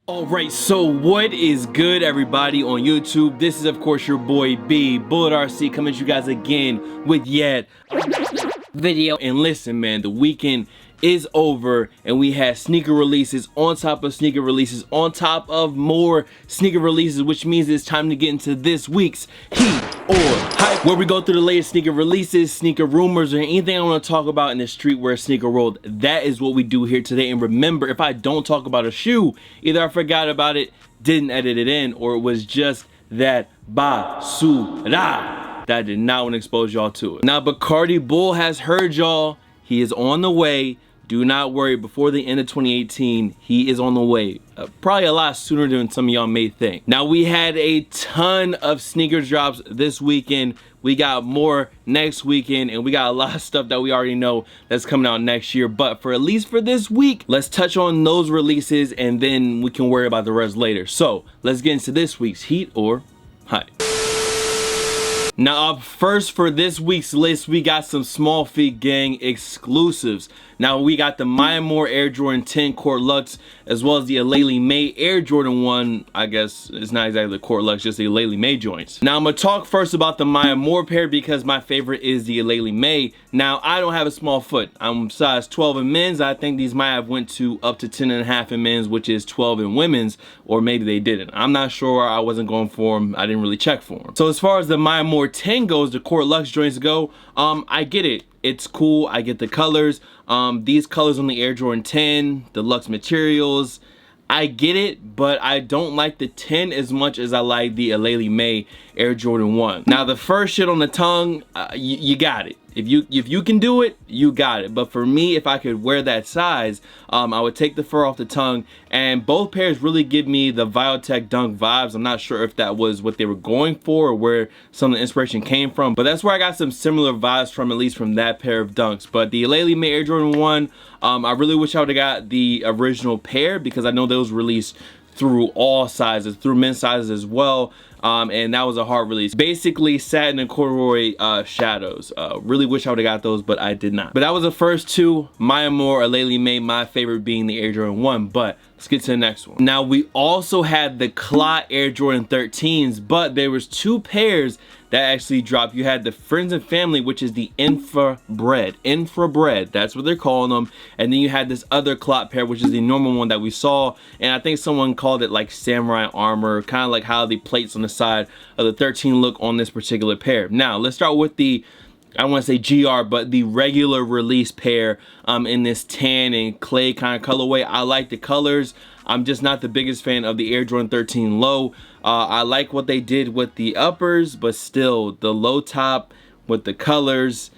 Alright, so what is good, everybody on YouTube? This is of course your boy B, Bullet RC, coming at you guys again with yet another video. And listen, man, the weekend is over and we had sneaker releases on top of sneaker releases on top of more sneaker releases, which means it's time to get into this week's Heat or Hype, where we go through the latest sneaker releases, sneaker rumors, or anything I want to talk about in the streetwear sneaker world. That is what we do here today. And remember, if I don't talk about a shoe, either I forgot about it, didn't edit it in, or it was just that Basura that I did not want to expose y'all to it. Now, Bacardi Bull has heard y'all. He is on the way. Do not worry, before the end of 2018, he is on the way. Probably a lot sooner than some of y'all may think. Now, we had a ton of sneakers drops this weekend. We got more next weekend, and we got a lot of stuff that we already know that's coming out next year. But for at least for this week, let's touch on those releases, and then we can worry about the rest later. So let's get into this week's Heat or Hype. Now, up first for this week's list, we got some Small Feet Gang exclusives. Now, we got the Maya Moore Air Jordan 10 Court Lux, as well as the Aleli May Air Jordan 1. I guess it's not exactly the Court Lux, just the Aleli May joints. Now, I'm going to talk first about the Maya Moore pair because my favorite is the Aleli May. Now, I don't have a small foot. I'm size 12 in men's. I think these might have went to up to 10.5 in men's, which is 12 in women's, or maybe they didn't. I'm not sure. I wasn't going for them. I didn't really check for them. So as far as the Maya Moore 10 goes, the Court Lux joints go, I get it. It's cool. I get the colors. These colors on the Air Jordan 10, the Lux materials, I get it, but I don't like the 10 as much as I like the Aleli May Air Jordan 1. Now, the first shit on the tongue, you got it. If you can do it, you got it. But for me, if I could wear that size, I would take the fur off the tongue. And both pairs really give me the Biotech Dunk vibes. I'm not sure if that was what they were going for or where some of the inspiration came from. But that's where I got some similar vibes from, at least from that pair of dunks. But the Aleli May Air Jordan 1, I really wish I would have got the original pair because I know those released through all sizes, through men's sizes as well. And that was a hard release. Basically, satin and corduroy shadows. Really wish I would have got those, but I did not. But that was the first two. Maya Moore, Aleli May, my favorite being the Air Jordan 1. But let's get to the next one. Now, we also had the Clot Air Jordan 13s, but there was two pairs that actually dropped. You had the Friends and Family, which is the infrared, that's what they're calling them. And then you had this other Clot pair, which is the normal one that we saw. And I think someone called it like samurai armor, kind of like how the plates on the side of the 13 look on this particular pair. Now, let's start with the, I don't want to say GR, but the regular release pair in this tan and clay kind of colorway. I like the colors. I'm just not the biggest fan of the Air Jordan 13 low. I like what they did with the uppers, but still the low top with the colors,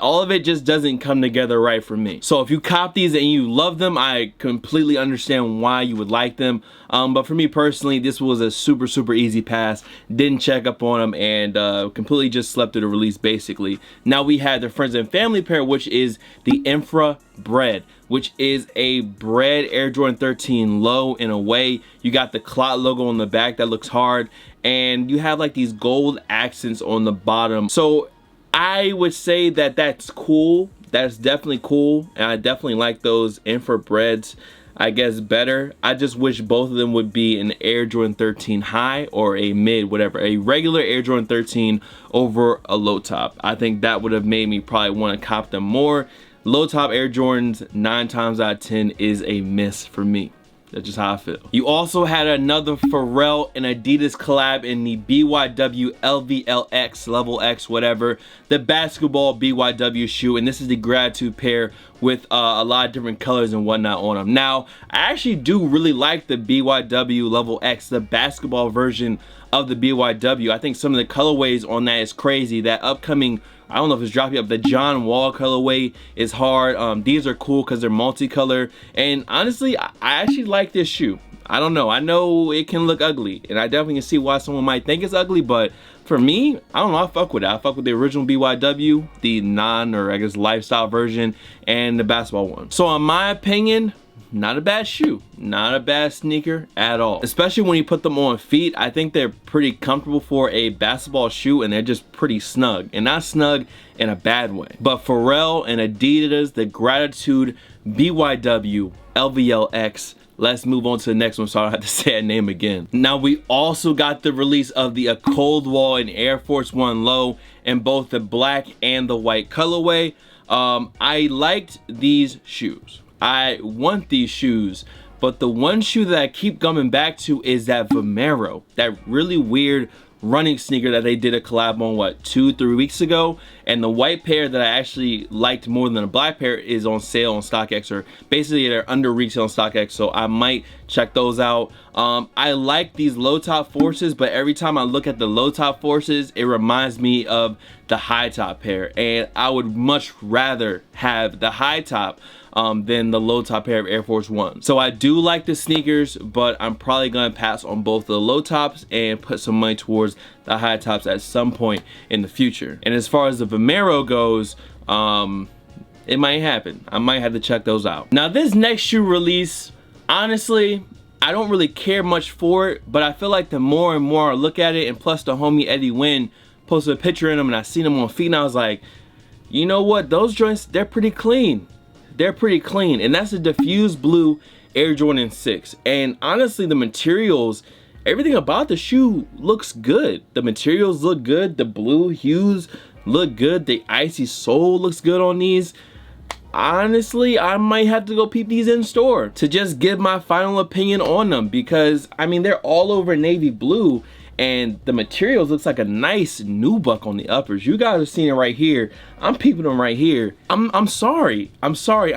all of it just doesn't come together right for me. So if you cop these and you love them, I completely understand why you would like them. But for me personally, this was a super easy pass. Didn't check up on them and completely just slept through the release basically. Now we had the Friends and Family pair, which is the infrared, which is a bread Air Jordan 13 low in a way. You got the Clot logo on the back that looks hard, and you have like these gold accents on the bottom. So I would say that that's cool. That's definitely cool, and I definitely like those infrabreds, I guess, better. I just wish both of them would be an Air Jordan 13 high or a mid, whatever. A regular Air Jordan 13 over a low top. I think that would have made me probably want to cop them more. Low top Air Jordans 9 times out of 10 is a miss for me. That's just how I feel. You also had another Pharrell and Adidas collab in the BYW LVLX, Level X, whatever. The basketball BYW shoe, and this is the Gratitude pair with a lot of different colors and whatnot on them. Now, I actually do really like the BYW Level X, the basketball version of the BYW. I think some of the colorways on that is crazy. That upcoming, I don't know if it's dropping up, the John Wall colorway is hard. These are cool because they're multicolor, and honestly, I actually like this shoe. I don't know. I know it can look ugly, and I definitely can see why someone might think it's ugly, but for me, I don't know, I fuck with it. I fuck with the original BYW, the non, or I guess lifestyle version, and the basketball one. So in my opinion, not a bad shoe, not a bad sneaker at all. Especially when you put them on feet, I think they're pretty comfortable for a basketball shoe, and they're just pretty snug, and not snug in a bad way. But Pharrell and Adidas, the Gratitude BYW LVLX let's move on to the next one so I don't have to say that name again. Now we also got the release of the Cold Wall and Air Force One Low in both the black and the white colorway. I liked these shoes. I want these shoes, but the one shoe that I keep coming back to is that Vomero, that really weird running sneaker that they did a collab on, what, 2-3 weeks ago. And the white pair that I actually liked more than the black pair is on sale on StockX, or basically they're under retail on StockX, so I might check those out. I like these low top forces, but every time I look at the low top forces, it reminds me of the high top pair, and I would much rather have the high top than the low top pair of Air Force One. So I do like the sneakers, but I'm probably gonna pass on both the low tops and put some money towards the high tops at some point in the future. And as far as the Vomero goes, it might happen. I might have to check those out. Now this next shoe release, honestly, I don't really care much for it, but I feel like the more and more I look at it, and plus the homie AJ1 posted a picture in them and I seen them on feet, and I was like, you know what, those joints, they're pretty clean. They're pretty clean. And that's a diffuse blue Air Jordan 6. And honestly, the materials, everything about the shoe looks good. The materials look good. The blue hues look good. The icy sole looks good on these. Honestly, I might have to go peep these in store to just give my final opinion on them, because I mean, they're all over navy blue and the materials looks like a nice nubuck on the uppers. You guys are seeing it right here. I'm peeping them right here. I'm sorry. I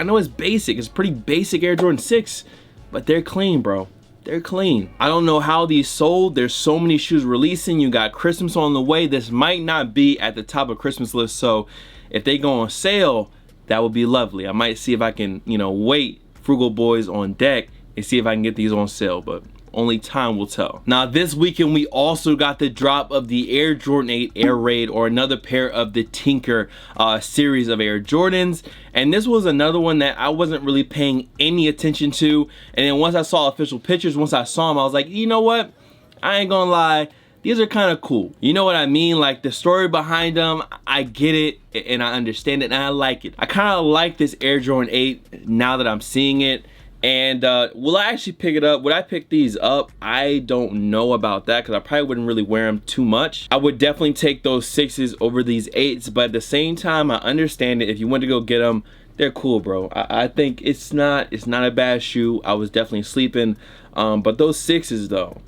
know it's basic. It's pretty basic Air Jordan 6, but they're clean, bro. They're clean. I don't know how these sold. There's so many shoes releasing. You got Christmas on the way. This might not be at the top of Christmas list, so if they go on sale, that would be lovely. I might see if I can, you know, wait, Frugal Boys on deck, and see if I can get these on sale, but only time will tell. Now this weekend we also got the drop of the Air Jordan 8 Air Raid, or another pair of the Tinker series of Air Jordans. And this was another one that I wasn't really paying any attention to. And then once I saw official pictures, once I saw them, I was like, you know what? I ain't gonna lie. These are kind of cool. You know what I mean? Like the story behind them, I get it and I understand it and I like it. I kind of like this Air Jordan 8 now that I'm seeing it. And will I actually pick it up? Would I pick these up? I don't know about that, because I probably wouldn't really wear them too much. I would definitely take those 6s over these 8s, but at the same time, I understand it. If you want to go get them, they're cool, bro. I think it's not a bad shoe. I was definitely sleeping, but those 6s though,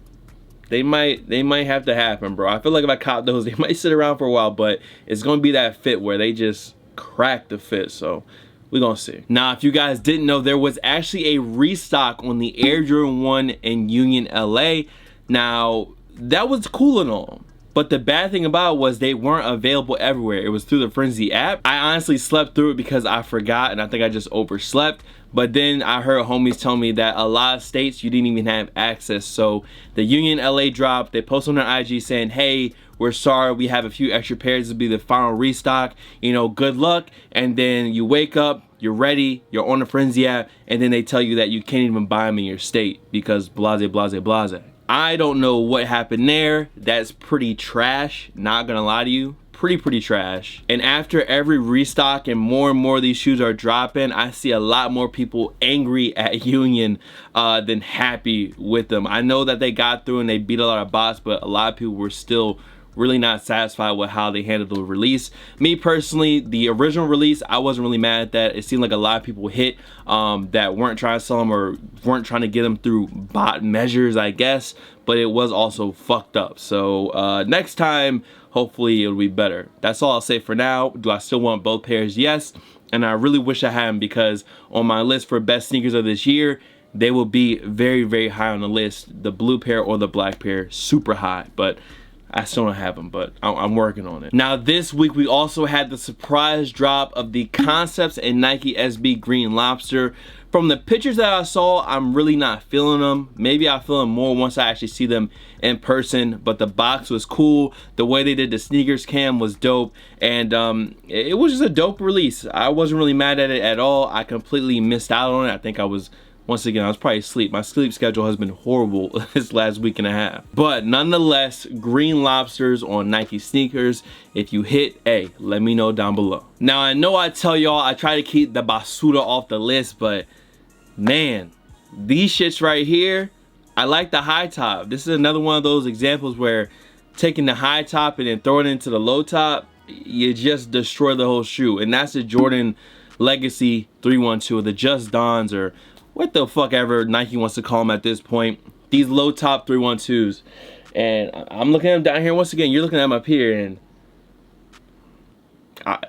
they might have to happen, bro. I feel like if I cop those, they might sit around for a while, but it's gonna be that fit where they just crack the fit. So we're gonna see. Now, if you guys didn't know, there was actually a restock on the Air Jordan 1 in Union, LA. Now, that was cool and all, but the bad thing about it was they weren't available everywhere. It was through the Frenzy app. I honestly slept through it because I forgot, and I think I just overslept. But then I heard homies tell me that a lot of states you didn't even have access. So the Union LA dropped, they posted on their IG saying, hey, we're sorry, we have a few extra pairs. This will be the final restock. You know, good luck. And then you wake up, you're ready, you're on the Frenzy app, and then they tell you that you can't even buy them in your state because blase, blase, blase. I don't know what happened there. That's pretty trash, not gonna lie to you. Pretty trash. And after every restock and more of these shoes are dropping, I see a lot more people angry at Union than happy with them. I know that they got through and they beat a lot of bots, but a lot of people were still really not satisfied with how they handled the release. Me personally, the original release, I wasn't really mad at that. It seemed like a lot of people hit that weren't trying to sell them or weren't trying to get them through bot measures, I guess, but it was also fucked up. So next time, hopefully it'll be better. That's all I'll say for now. Do I still want both pairs? Yes. And I really wish I had them, because on my list for best sneakers of this year, they will be very high on the list. The blue pair or the black pair, super high, but I still don't have them, but I'm working on it. Now this week we also had the surprise drop of the Concepts and Nike SB Green Lobster. From the pictures that I saw, I'm really not feeling them. Maybe I'll feel them more once I actually see them in person, but the box was cool. The way they did the sneakers cam was dope, and it was just a dope release. I wasn't really mad at it at all. I completely missed out on it. I think I was, once again, I was probably asleep. My sleep schedule has been horrible this last week and a half. But nonetheless, Green Lobsters on Nike sneakers. If you hit, hey, let me know down below. Now, I know I tell y'all I try to keep the Basura off the list, but man, these shits right here, I like the high top. This is another one of those examples where taking the high top and then throwing it into the low top, you just destroy the whole shoe. And that's the Jordan Legacy 312, the Just Dons, or what the fuck ever Nike wants to call them at this point. These low top 312s. And I'm looking at them down here once again. You're looking at them up here, and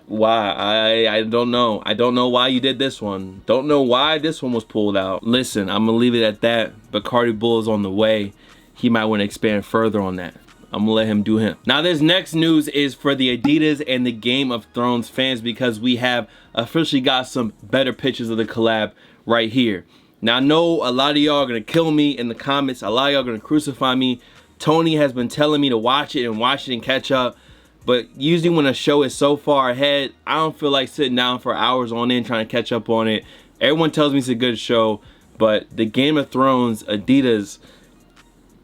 why? I don't know. I don't know why you did this one. Don't know why this one was pulled out. Listen, I'm gonna leave it at that. Bacardi Bull is on the way. He might want to expand further on that. I'm gonna let him do him. Now, this next news is for the Adidas and the Game of Thrones fans, because we have officially got some better pictures of the collab right here. Now, I know a lot of y'all are gonna kill me in the comments. A lot of y'all are gonna crucify me. Tony has been telling me to watch it and catch up. But usually when a show is so far ahead, I don't feel like sitting down for hours on end trying to catch up on it. Everyone tells me it's a good show, but the Game of Thrones, Adidas,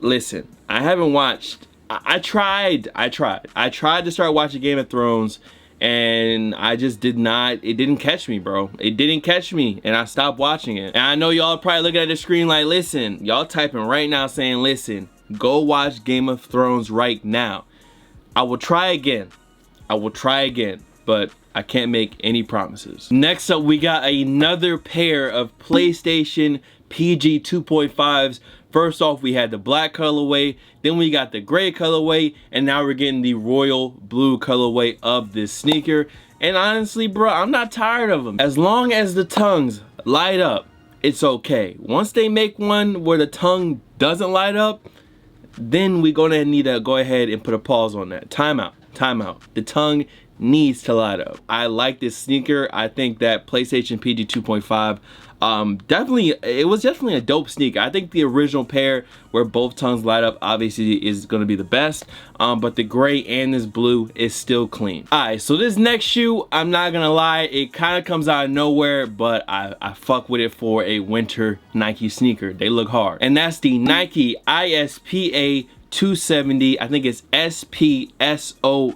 listen, I haven't watched. I tried to start watching Game of Thrones, and I just did not. It didn't catch me, bro. It didn't catch me, and I stopped watching it. And I know y'all probably looking at the screen like, listen, y'all typing right now saying, listen, go watch Game of Thrones right now. I will try again. But I can't make any promises. Next up, we got another pair of PlayStation PG 2.5s. First off, we had the black colorway, then we got the gray colorway, and now we're getting the royal blue colorway of this sneaker. And honestly, bro, I'm not tired of them. As long as the tongues light up, it's okay. Once they make one where the tongue doesn't light up, then we're gonna need to go ahead and put a pause on that. Time out. The tongue needs to light up. I like this sneaker. I think that PlayStation PG 2.5 it was definitely a dope sneaker. I think the original pair where both tongues light up obviously is going to be the best, but the gray and this blue is still clean. Alright, so this next shoe, I'm not gonna lie, it kind of comes out of nowhere, but I fuck with it for a winter Nike sneaker. They look hard, and that's the Nike ISPA 270. I think it's SPSOE.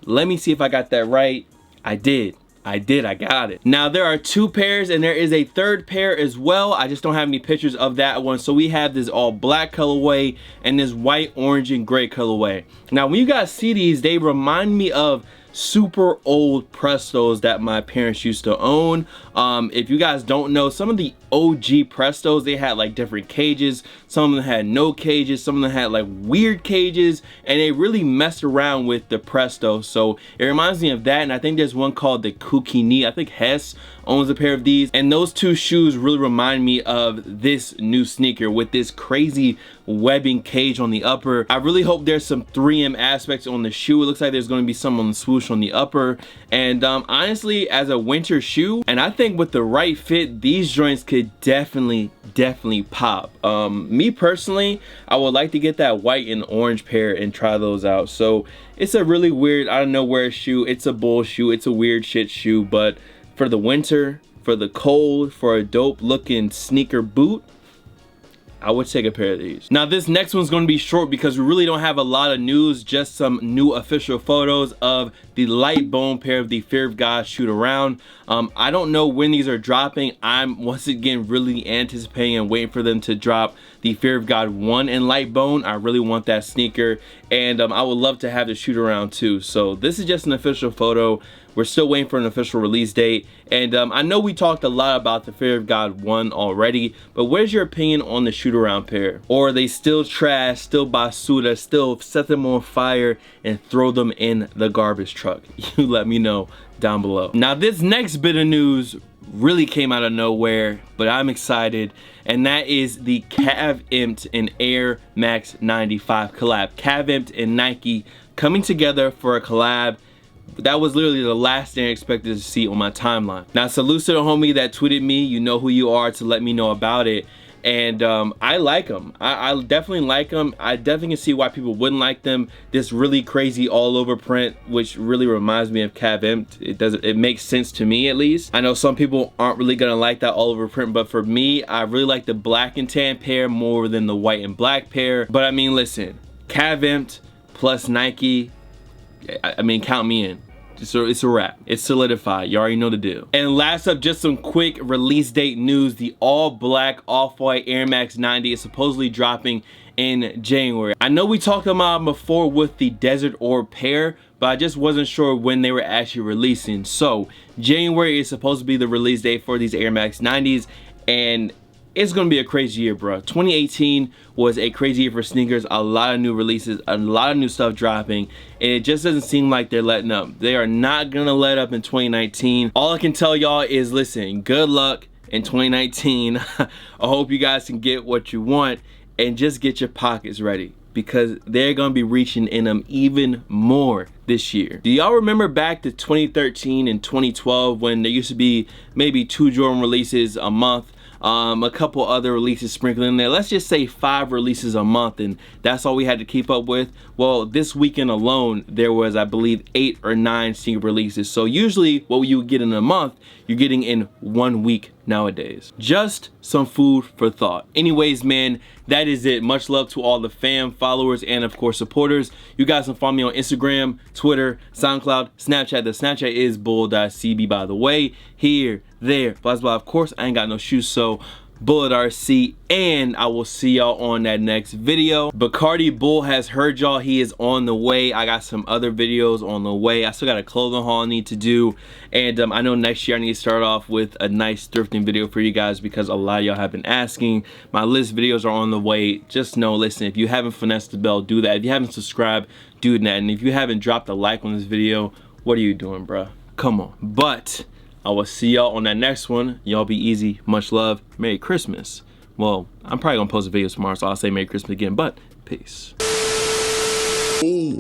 Let me see if I got that right. I got it. Now, there are two pairs, and there is a third pair as well. I just don't have any pictures of that one. So we have this all black colorway and this white, orange, and gray colorway. Now, when you guys see these, they remind me of super old Prestos that my parents used to own. If you guys don't know, some of the OG Prestos, they had like different cages. Some of them had no cages, some of them had like weird cages, and they really messed around with the Presto. So it reminds me of that. And I think there's one called the Kukini. I think Hess owns a pair of these, and those two shoes really remind me of this new sneaker with this crazy webbing cage on the upper. I really hope there's some 3M aspects on the shoe. It looks like there's going to be some on the swoosh on the upper. And honestly, as a winter shoe, and I think with the right fit, these joints could definitely pop. Me personally, I would like to get that white and orange pair and try those out. So it's a really weird, out of nowhere shoe. It's a bull shoe. It's a weird shit shoe, but for the winter, for the cold, for a dope looking sneaker boot, I would take a pair of these. Now, this next one's going to be short because we really don't have a lot of news, just some new official photos of the light bone pair of the Fear of God shoot around. I don't know when these are dropping. I'm once again really anticipating and waiting for them to drop the Fear of God 1 in light bone. I really want that sneaker, and I would love to have the shoot around too. So this is just an official photo. We're still waiting for an official release date. And I know we talked a lot about the Fear of God 1 already, but where's your opinion on the shoot around pair? Or are they still trash, still basura, still set them on fire and throw them in the garbage truck? You let me know down below. Now, this next bit of news really came out of nowhere, but I'm excited, and that is the Cav Impt and Air Max 95 collab. Cav Impt and Nike coming together for a collab. That was literally the last thing I expected to see on my timeline. Now, salute to the homie that tweeted me, you know who you are, to let me know about it. And I like them. I definitely like them. I definitely can see why people wouldn't like them. This really crazy all over print, which really reminds me of Cav Impt. It makes sense to me, at least. I know some people aren't really gonna like that all over print, but for me, I really like the black and tan pair more than the white and black pair. But I mean, listen, Cav Impt plus Nike, I mean, count me in. So it's a wrap. It's solidified. You already know the deal. And last up, just some quick release date news. The all black off-white Air Max 90 is supposedly dropping in January. I know we talked about them before with the Desert Orb pair, but I just wasn't sure when they were actually releasing. So January is supposed to be the release date for these Air Max 90s, and it's gonna be a crazy year, bro. 2018 was a crazy year for sneakers. A lot of new releases, a lot of new stuff dropping, and it just doesn't seem like they're letting up. They are not gonna let up in 2019. All I can tell y'all is, listen, good luck in 2019. I hope you guys can get what you want, and just get your pockets ready, because they're gonna be reaching in them even more this year. Do y'all remember back to 2013 and 2012 when there used to be maybe 2 Jordan releases a month? A couple other releases sprinkled in there. Let's just say 5 releases a month, and that's all we had to keep up with. Well, this weekend alone, there was, I believe, 8 or 9 sneaker releases. So usually what you would get in a month, you're getting in 1 week nowadays. Just some food for thought. Anyways, man, that is it. Much love to all the fam, followers, and of course supporters. You guys can follow me on Instagram, Twitter, SoundCloud, Snapchat. The Snapchat is bull.cb, by the way. Here, there, blah blah. Of course, I ain't got no shoes, so Bullet RC, and I will see y'all on that next video. Bacardi Bull has heard y'all. He is on the way. I got some other videos on the way. I still got a clothing haul I need to do, and I know next year I need to start off with a nice thrifting video for you guys, because a lot of y'all have been asking. My list videos are on the way. Just know, listen, if you haven't finessed the bell, do that. If you haven't subscribed, do that. And if you haven't dropped a like on this video, what are you doing, bruh? Come on. But I will see y'all on that next one. Y'all be easy. Much love. Merry Christmas. Well, I'm probably gonna post a video tomorrow, so I'll say Merry Christmas again, but peace. Ooh,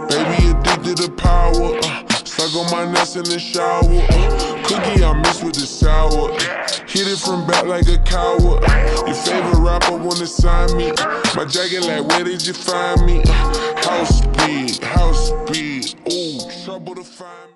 baby addicted to power. Stuck on my nuts in the shower. Cookie I miss with the sour. Hit it from back like a coward. Your favorite rapper wanna sign me. My jacket like, where did you find me? House speed. Ooh, trouble to find me.